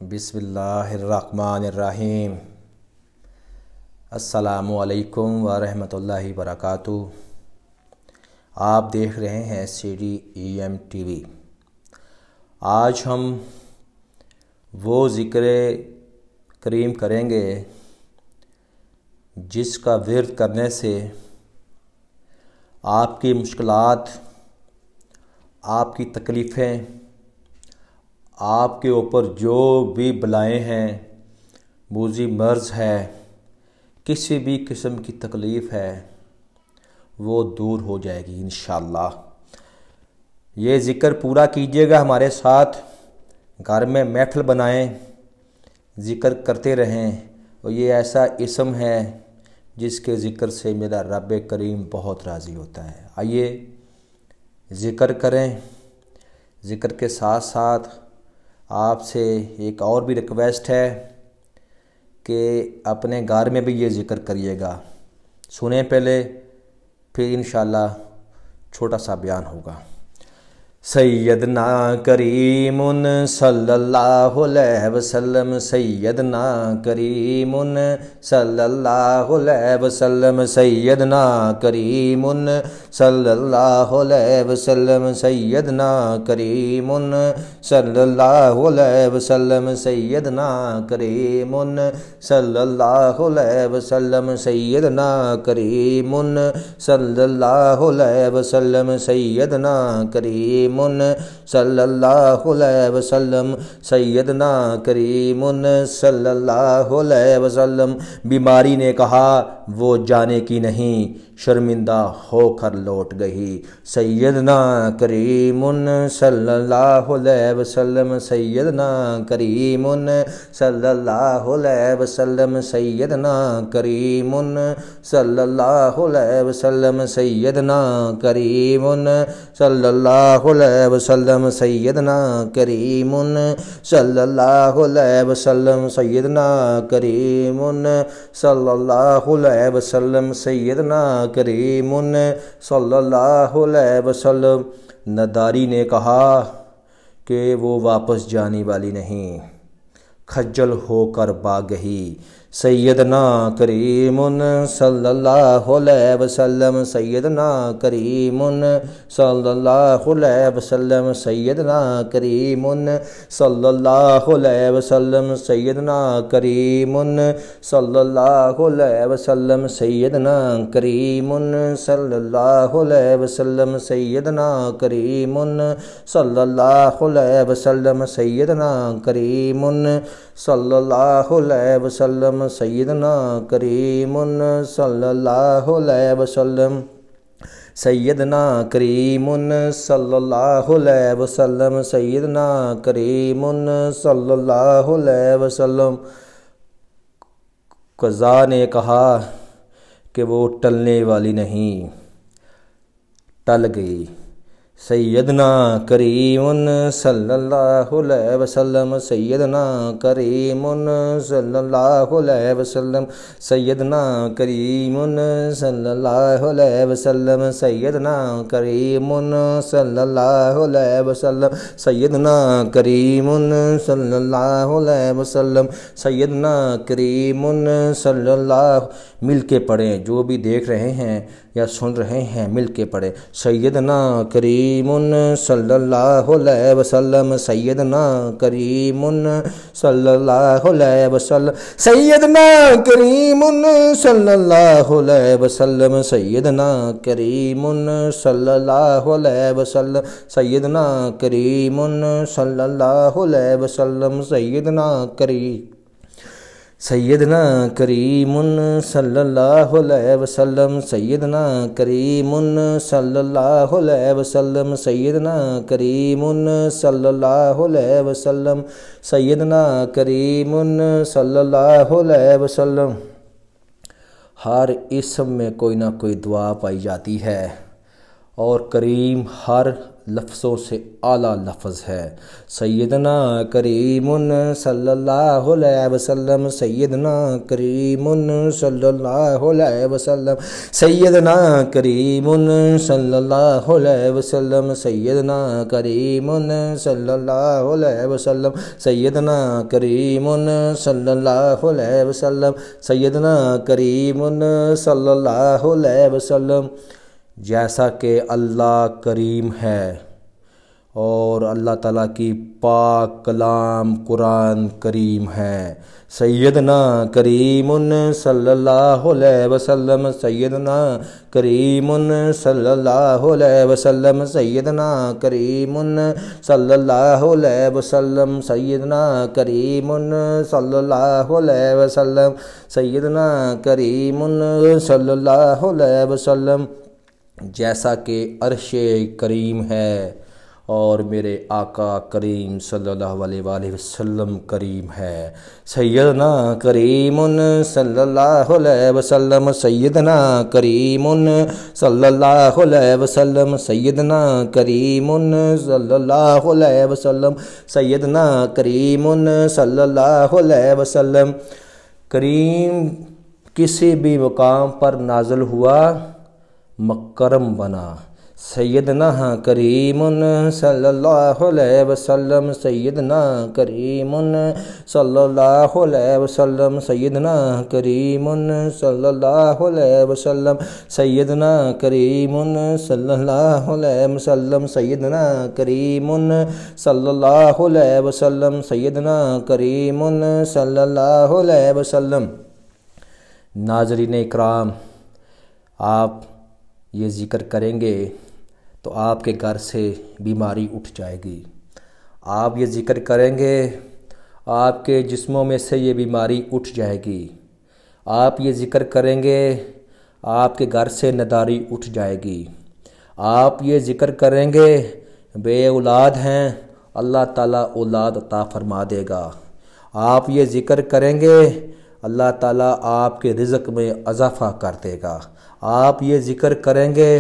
بسم اللہ الرحمن الرحیم۔ السلام علیکم ورحمۃ اللہ وبرکاتہ۔ آپ دیکھ رہے ہیں CDEM TV۔ آج ہم وہ ذکر کریم کریں گے جس کا ورد کرنے سے آپ کی مشکلات، آپ کی تکلیفیں، آپ کے اوپر جو بھی بلائیں ہیں، موذی مرض ہے، کسی بھی قسم کی تکلیف ہے، وہ دور ہو جائے گی انشاءاللہ۔ یہ ذکر پورا کیجیے گا ہمارے ساتھ، گھر میں محفل بنائیں، ذکر کرتے رہیں، اور یہ ایسا اسم ہے جس کے ذکر سے میرا رب کریم بہت راضی ہوتا ہے۔ آئیے ذکر کریں۔ ذکر کے ساتھ ساتھ آپ سے ایک اور بھی ریکویسٹ ہے کہ اپنے گھر میں بھی یہ ذکر کریے گا۔ سنیں پہلے، پھر انشاءاللہ چھوٹا سا بیان ہوگا۔ سیدنا کریم صلی اللہ علیہ وسلم، سیدنا کریم صلی اللہ علیہ وسلم، سیدنا کریم صلی اللہ علیہ وسلم، سیدنا کریم صلی اللہ علیہ وسلم، سیدنا کریم صلی اللہ علیہ وسلم، سیدنا کریم صلی اللہ علیہ وسلم، سیدنا کریم صلی اللہ علیہ وسلم، سیدنا کریم صلی اللہ علیہ وسلم۔ بیماری نے کہا وہ جانے کی نہیں، شرمندہ ہو کر لوٹ گئی۔ سیدنا کریم صلی اللہ علیہ وسلم، سیدنا کریم صلی اللہ علیہ وسلم، سیدنا کریم صلی اللہ علیہ وسلم، سیدنا کریم صلی اللہ علیہ وسلم، سیدنا کریم صلی اللہ علیہ وسلم، سیدنا کریم صلی اللہ علیہ وسلم، سیدنا کریم صلی اللہ علیہ وسلم۔ نداری نے کہا کہ وہ واپس جانے والی نہیں، کھجل ہو کر بھاگ گئی۔ سیدنا کریم صلی اللہ علیہ وسلم، سیدنا کریم صلی اللہ علیہ وسلم، سیدنا کریم صلی اللہ علیہ وسلم، سیدنا کریم صلی اللہ علیہ وسلم، سیدنا کریم صلی اللہ علیہ وسلم، سیدنا کریم صلی اللہ علیہ وسلم، سیدنا کریم صلی اللہ علیہ وسلم، سیدنا کریم صلی اللہ علیہ وسلم، سیدنا کریم صلی اللہ علیہ وسلم، سیدنا کریم صلی اللہ علیہ وسلم۔ قضا نے کہا کہ وہ ٹلنے والی نہیں، ٹل گئی۔ سیدنا کریم صلی اللہ علیہ وسلم، سیدنا کریم صلی اللہ علیہ وسلم، سیدنا کریم صلی اللہ علیہ وسلم، سیدنا کریم صلی اللہ علیہ وسلم، سیدنا کریم صلی اللہ علیہ وسلم، سیدنا کریم صلی اللہ۔ مل کے پڑھیں، جو بھی دیکھ رہے ہیں یا سن رہے ہیں مل کے پڑھیں۔ سیدنا کریم صلی اللہ علیہ وسلم، سیدنا کریم صلی اللہ علیہ وسلم، سیدنا کریم صلی اللہ علیہ وسلم، سیدنا کریم صلی اللہ علیہ وسلم، سیدنا کریم صلی اللہ علیہ وسلم، سیدنا کریم سیدنا کریم صلی اللہ علیہ وسلم، سیدنا کریم صلی اللہ علیہ وسلم، سیدنا کریم صلی اللہ علیہ وسلم، سیدنا کریم صلی اللہ علیہ وسلم۔ ہر اسم میں کوئی نہ کوئی دعا پائی جاتی ہے، اور کریم ہر لفظوں سے اعلیٰ لفظ ہے۔ سیدنا کریم صلی اللہ علیہ وسلم، سیدنا کریم صلی اللہ علیہ وسلم، سیدنا کریم صلی اللہ علیہ وسلم، سیدنا کریم صلی اللہ علیہ وسلم، سیدنا کریم صلی اللہ علیہ وسلم، سیدنا کریم صلی اللہ علیہ وسلم۔ جیسا کہ اللہ کریم ہے اور اللہ تعالیٰ کی پاک کلام قرآن کریم ہے، سیدنا کریم صلی اللہ علیہ وسلم، سیدنا کریم صلی اللہ علیہ وسلم، سیدنا کریم صلی اللہ علیہ وسلم، سیدنا کریم صلی اللہ علیہ وسلم، سیدنا کریم صلی اللہ علیہ وسلم۔ جیسا کہ عرش کریم ہے اور میرے آقا کریم صلی اللہ علیہ وآلہ وسلم کریم ہے، سیدنا کریم صلی اللہ علیہ وسلم، سیدنا کریم صلی اللہ علیہ وسلم، سیدنا کریم صلی اللہ علیہ وسلم، سیدنا کریم صلی اللہ علیہ وسلم۔ کریم کسی بھی مقام پر نازل ہوا مکرم بنا، سیدنا کریم صلی اللہ علیہ وسلم، سیدنا کریم صلی اللہ علیہ وسلم، سیدنا کریم صلی اللہ علیہ وسلم، سیدنا کریم صلی اللہ علیہ وسلم، سیدنا کریم صلی اللہ علیہ وسلم، سیدنا کریم صلی اللہ علیہ وسلم۔ ناظرین اکرام، آپ یہ ذکر کریں گے تو آپ کے گھر سے بیماری اٹھ جائے گی۔ آپ یہ ذکر کریں گے، آپ کے جسموں میں سے یہ بیماری اٹھ جائے گی۔ آپ یہ ذکر کریں گے، آپ کے گھر سے نداری اٹھ جائے گی۔ آپ یہ ذکر کریں گے، بے اولاد ہیں، اللہ تعالیٰ اولاد عطا فرما دے گا۔ آپ یہ ذکر کریں گے، اللہ تعالیٰ آپ کے رزق میں اضافہ کر دے گا۔ آپ یہ ذکر کریں گے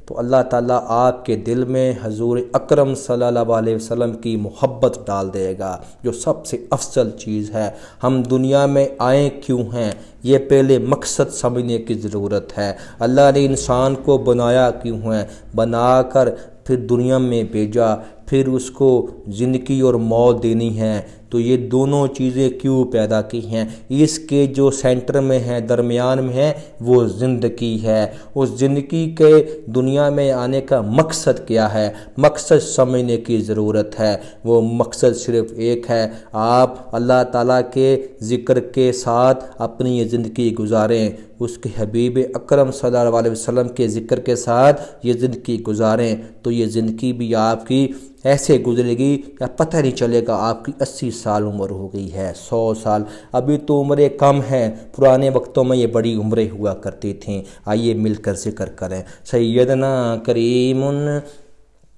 تو اللہ تعالیٰ آپ کے دل میں حضور اکرم صلی اللہ علیہ وسلم کی محبت ڈال دے گا، جو سب سے افضل چیز ہے۔ ہم دنیا میں آئے کیوں ہیں، یہ پہلے مقصد سمجھنے کی ضرورت ہے۔ اللہ نے انسان کو بنایا کیوں ہے، بنا کر پھر دنیا میں بھیجا، پھر اس کو زندگی اور موت دینی ہے، تو یہ دونوں چیزیں کیوں پیدا کی ہیں؟ اس کے جو سینٹر میں ہیں، درمیان میں ہیں، وہ زندگی ہے۔ اس زندگی کے دنیا میں آنے کا مقصد کیا ہے، مقصد سمجھنے کی ضرورت ہے۔ وہ مقصد صرف ایک ہے، آپ اللہ تعالیٰ کے ذکر کے ساتھ اپنی یہ زندگی گزاریں، اس کے حبیب اکرم صلی اللہ علیہ وسلم کے ذکر کے ساتھ یہ زندگی گزاریں، تو یہ زندگی بھی آپ کی ایسے گزرے گی یا پتہ نہیں چلے گا آپ کی 80 سال عمر ہو گئی ہے، 100 سال۔ ابھی تو عمریں کم ہیں، پرانے وقتوں میں یہ بڑی عمریں ہوا کرتی تھیں۔ آئیے مل کر ذکر کریں، سیدنا کریم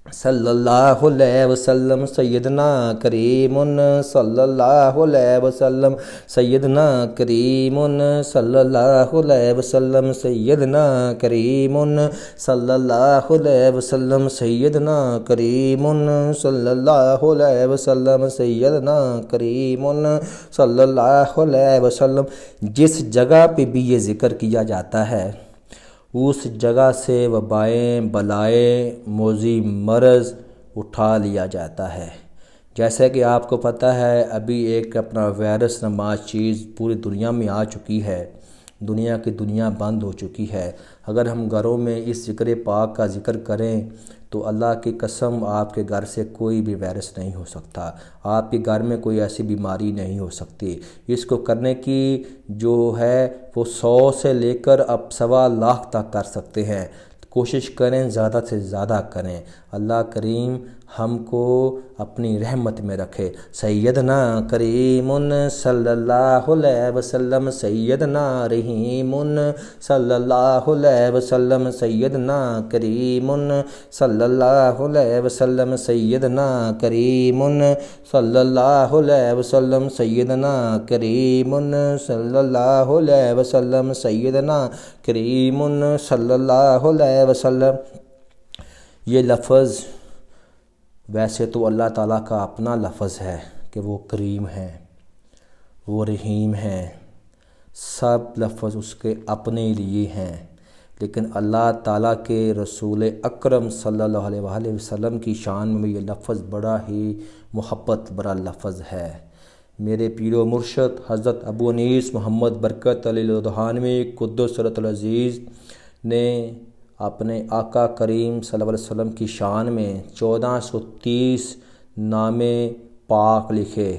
صلی اللہ علیہ وسلم، سیدنا کریم صلی اللہ علیہ وسلم، سیدنا کریم صلی اللہ علیہ وسلم، سیدنا کریم صلی اللہ علیہ وسلم، سیدنا کریم صلی اللہ علیہ وسلم، سیدنا کریم صلی اللہ علیہ وسلم۔ جس جگہ پہ بھی یہ ذکر کیا جاتا ہے، اس جگہ سے وبائیں، بلائیں، موذی مرض اٹھا لیا جاتا ہے۔ جیسے کہ آپ کو پتہ ہے، ابھی ایک اپنا وائرس نما چیز پوری دنیا میں آ چکی ہے، دنیا کی دنیا بند ہو چکی ہے۔ اگر ہم گھروں میں اس ذکر پاک کا ذکر کریں تو اللہ کی قسم آپ کے گھر سے کوئی بھی وائرس نہیں ہو سکتا، آپ کے گھر میں کوئی ایسی بیماری نہیں ہو سکتی۔ اس کو کرنے کی جو ہے وہ 100 سے لے کر اب 1.25 لاکھ تک کر سکتے ہیں۔ کوشش کریں، زیادہ سے زیادہ کریں۔ اللہ کریم ہم کو اپنی رحمت میں رکھے۔ سیدنا کریم صلی اللہ علیہ وسلم، سیدنا رحیم صلی اللہ علیہ وسلم، سیدنا کریم صلی اللہ علیہ وسلم، سیدنا کریم صلی اللہ علیہ وسلم، سیدنا کریم صلی اللہ علیہ وسلم، سیدنا کریم صلی اللہ علیہ وسلم۔ یہ لفظ ویسے تو اللہ تعالیٰ کا اپنا لفظ ہے کہ وہ کریم ہے، وہ رحیم ہے، سب لفظ اس کے اپنے لیے ہیں، لیکن اللہ تعالیٰ کے رسول اکرم صلی اللہ علیہ وآلہ وسلم کی شان میں یہ لفظ بڑا ہی محبت بڑا لفظ ہے۔ میرے پیر و مرشد حضرت ابو انیس محمد برکت علی الدہانوی قدس سرۃ العزیز نے اپنے آقا کریم صلی اللہ علیہ وسلم کی شان میں 1430 نامے پاک لکھے،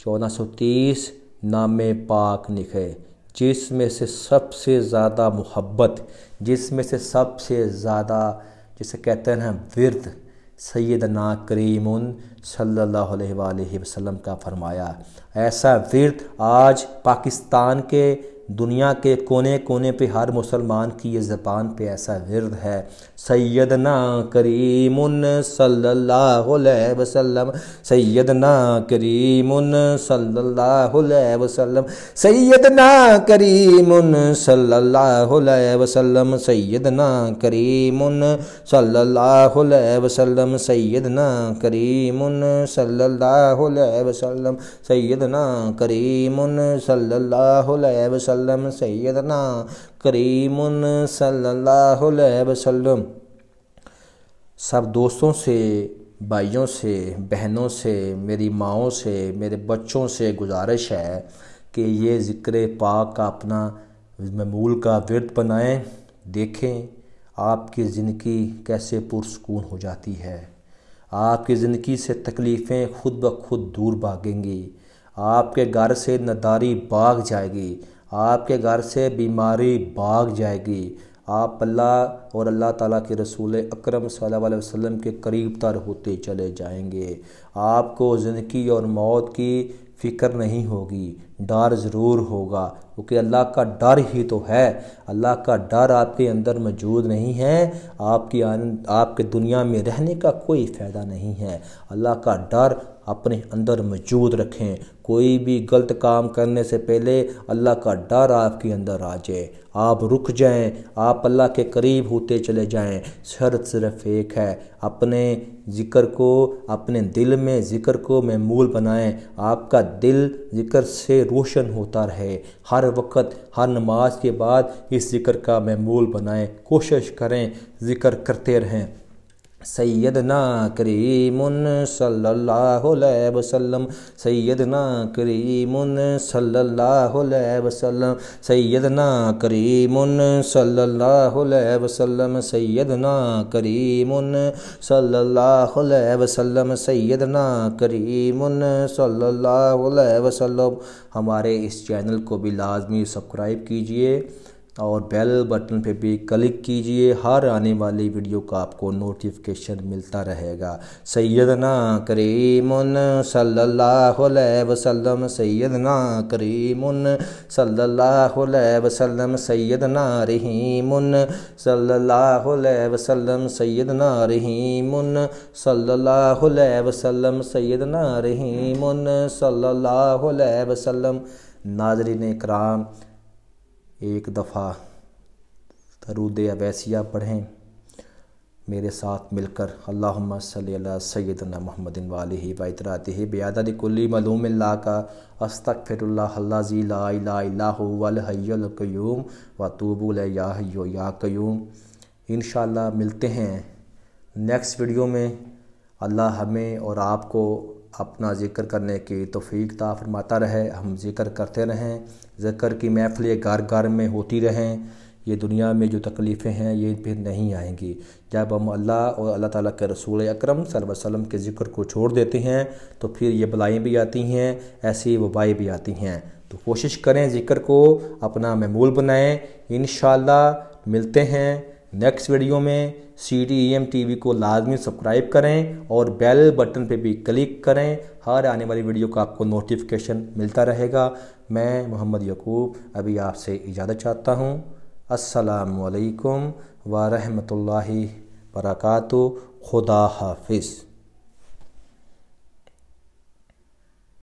1430 نامے پاک لکھے، جس میں سے سب سے زیادہ محبت، جس میں سے سب سے زیادہ جسے کہتے ہیں ورد، سیدنا کریم صلی اللہ علیہ وآلہ وسلم کا فرمایا۔ ایسا ورد آج پاکستان کے، دنیا کے کونے کونے پہ ہر مسلمان کی یہ زبان پہ ایسا ورد ہے، سیدنا کریم صلی اللہ علیہ وسلم، سیدنا کریم صلی اللہ علیہ وسلم، سیدنا کریم صلی اللہ علیہ وسلم، سیدنا کریم صلی اللہ علیہ وسلم، سیدنا کریم صلی اللہ علیہ وسلم، سیدنا کریم صلی اللہ علیہ وسلم، سیدنا کریم صلی اللہ علیہ وسلم۔ سب دوستوں سے، بھائیوں سے، بہنوں سے، میری ماؤں سے، میرے بچوں سے گزارش ہے کہ یہ ذکر پاک کا اپنا معمول کا ورد بنائیں، دیکھیں آپ کی زندگی کیسے پرسکون ہو جاتی ہے، آپ کی زندگی سے تکلیفیں خود بخود دور بھاگیں گی، آپ کے گھر سے نداری بھاگ جائے گی، آپ کے گھر سے بیماری بھاگ جائے گی، آپ اللہ اور اللہ تعالیٰ کے رسول اکرم صلی اللہ علیہ وسلم کے قریب تر ہوتے چلے جائیں گے، آپ کو زندگی اور موت کی فکر نہیں ہوگی، ڈر ضرور ہوگا، کیونکہ اللہ کا ڈر ہی تو ہے۔ اللہ کا ڈر آپ کے اندر موجود نہیں ہے، آپ کے دنیا میں رہنے کا کوئی فائدہ نہیں ہے۔ اللہ کا ڈر اپنے اندر موجود رکھیں، کوئی بھی غلط کام کرنے سے پہلے اللہ کا ڈر آپ کے اندر آ جائے، آپ رک جائیں، آپ اللہ کے قریب ہوتے چلے جائیں۔ شرط صرف ایک ہے، اپنے ذکر کو، اپنے دل میں ذکر کو معمول بنائیں، آپ کا دل ذکر سے روشن ہوتا رہے، ہر وقت ہر نماز کے بعد اس ذکر کا معمول بنائیں، کوشش کریں ذکر کرتے رہیں۔ سیدنا کریم صلی اللہ علیہ وسلم، سیدنا کریم صلی اللہ علیہ وسلم، سیدنا کریم صلی اللہ علیہ وسلم، سیدنا کریم صلی اللہ علیہ وسلم، سیدنا کریم صلی اللہ علیہ وسلم۔ ہمارے اس چینل کو بھی لازمی سبسکرائب کیجئے اور بیل بٹن پہ بھی کلک کیجئے، ہر آنے والی ویڈیو کا آپ کو نوٹیفیکیشن ملتا رہے گا۔ سیدنا کریم صلی اللہ علیہ وسلم، سیدنا کریم صلی اللہ علیہ وسلم، سیدنا رحیم صلی اللہ علیہ وسلم، سیدنا رحیم صلی اللہ علیہ وسلم، سیدنا رحیم صلی اللہ علیہ وسلم۔ ناظرین اکرام، ایک دفعہ درود اویسیہ پڑھیں میرے ساتھ مل کر، اللہم صلی علی سیدنا محمد وآلہ وآلہ بعدد کل معلوم اللہ کا، استغفر اللہ الذی لا الہ الا هو الحی القیوم واتوب الیہ یا حی یا قیوم۔ انشاءاللہ ملتے ہیں نیکسٹ ویڈیو میں۔ اللہ ہمیں اور آپ کو اپنا ذکر کرنے کی توفیق عطا فرماتا رہے، ہم ذکر کرتے رہیں، ذکر کی محفلیں گھر گھر میں ہوتی رہیں۔ یہ دنیا میں جو تکلیفیں ہیں یہ پھر نہیں آئیں گی۔ جب ہم اللہ اور اللہ تعالیٰ کے رسول اکرم صلی اللہ علیہ وسلم کے ذکر کو چھوڑ دیتے ہیں تو پھر یہ بلائیں بھی آتی ہیں، ایسی وبائیں بھی آتی ہیں۔ تو کوشش کریں ذکر کو اپنا معمول بنائیں۔ انشاءاللہ ملتے ہیں نیکسٹ ویڈیو میں۔ CDEM TV کو لازمی سبسکرائب کریں اور بیل بٹن پہ بھی کلک کریں، ہر آنے والی ویڈیو کا آپ کو نوٹیفیکیشن ملتا رہے گا۔ میں محمد یعقوب ابھی آپ سے اجازت چاہتا ہوں۔ السلام علیکم ورحمۃ اللہ وبرکاتہ۔ خدا حافظ۔